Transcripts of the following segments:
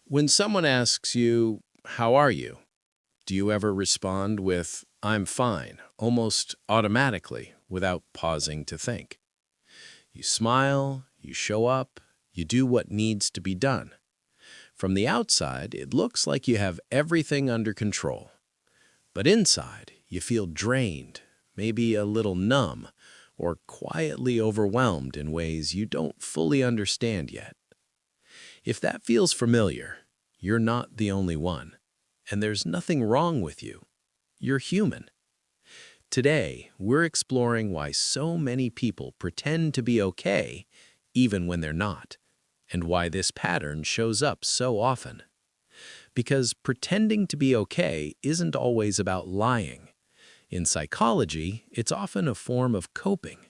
When someone asks you, "How are you?" do you ever respond with, "I'm fine," almost automatically, without pausing to think? You smile, you show up, you do what needs to be done. From the outside, it looks like you have everything under control. But inside, you feel drained, maybe a little numb, or quietly overwhelmed in ways you don't fully understand yet. If that feels familiar, you're not the only one, and there's nothing wrong with you. You're human. Today, we're exploring why so many people pretend to be okay even when they're not, and why this pattern shows up so often. Because pretending to be okay isn't always about lying. In psychology, it's often a form of coping,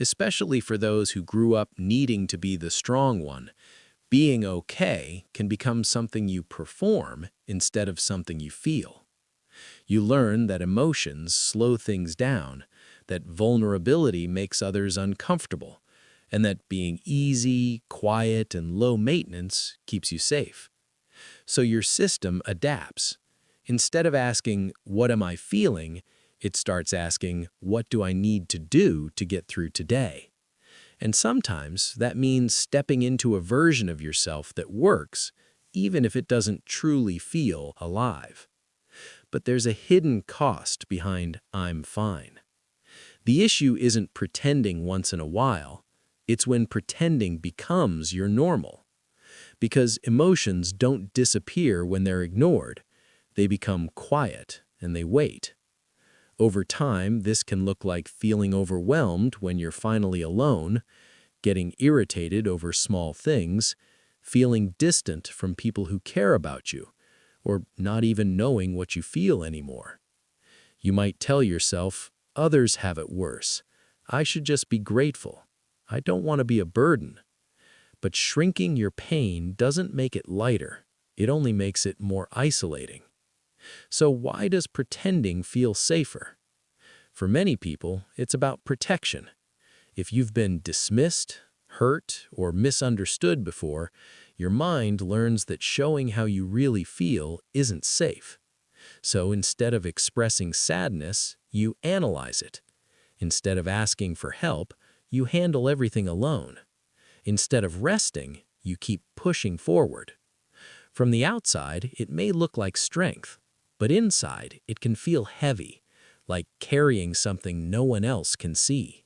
especially for those who grew up needing to be the strong one. Being okay can become something you perform instead of something you feel. You learn that emotions slow things down, that vulnerability makes others uncomfortable, and that being easy, quiet, and low maintenance keeps you safe. So your system adapts. Instead of asking, "What am I feeling?" it starts asking, "What do I need to do to get through today?" And sometimes that means stepping into a version of yourself that works, even if it doesn't truly feel alive. But there's a hidden cost behind "I'm fine." The issue isn't pretending once in a while, it's when pretending becomes your normal. Because emotions don't disappear when they're ignored, they become quiet and they wait. Over time, this can look like feeling overwhelmed when you're finally alone, getting irritated over small things, feeling distant from people who care about you, or not even knowing what you feel anymore. You might tell yourself, "Others have it worse. I should just be grateful. I don't want to be a burden." But shrinking your pain doesn't make it lighter. It only makes it more isolating. So why does pretending feel safer? For many people, it's about protection. If you've been dismissed, hurt, or misunderstood before, your mind learns that showing how you really feel isn't safe. So instead of expressing sadness, you analyze it. Instead of asking for help, you handle everything alone. Instead of resting, you keep pushing forward. From the outside, it may look like strength, but inside, it can feel heavy, like carrying something no one else can see.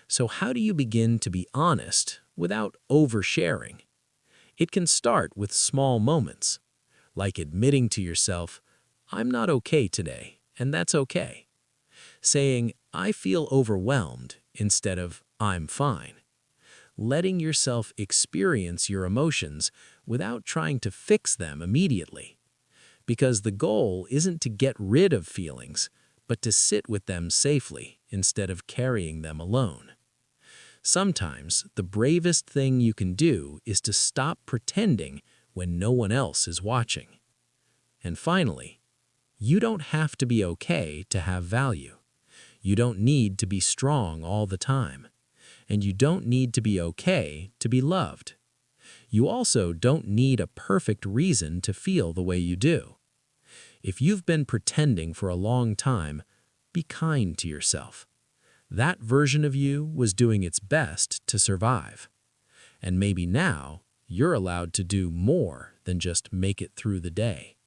So how do you begin to be honest without oversharing? It can start with small moments, like admitting to yourself, "I'm not okay today, and that's okay." Saying, "I feel overwhelmed," instead of "I'm fine." Letting yourself experience your emotions without trying to fix them immediately. Because the goal isn't to get rid of feelings, but to sit with them safely instead of carrying them alone. Sometimes the bravest thing you can do is to stop pretending when no one else is watching. And finally, you don't have to be okay to have value. You don't need to be strong all the time. And you don't need to be okay to be loved. You also don't need a perfect reason to feel the way you do. If you've been pretending for a long time, be kind to yourself. That version of you was doing its best to survive. And maybe now, you're allowed to do more than just make it through the day.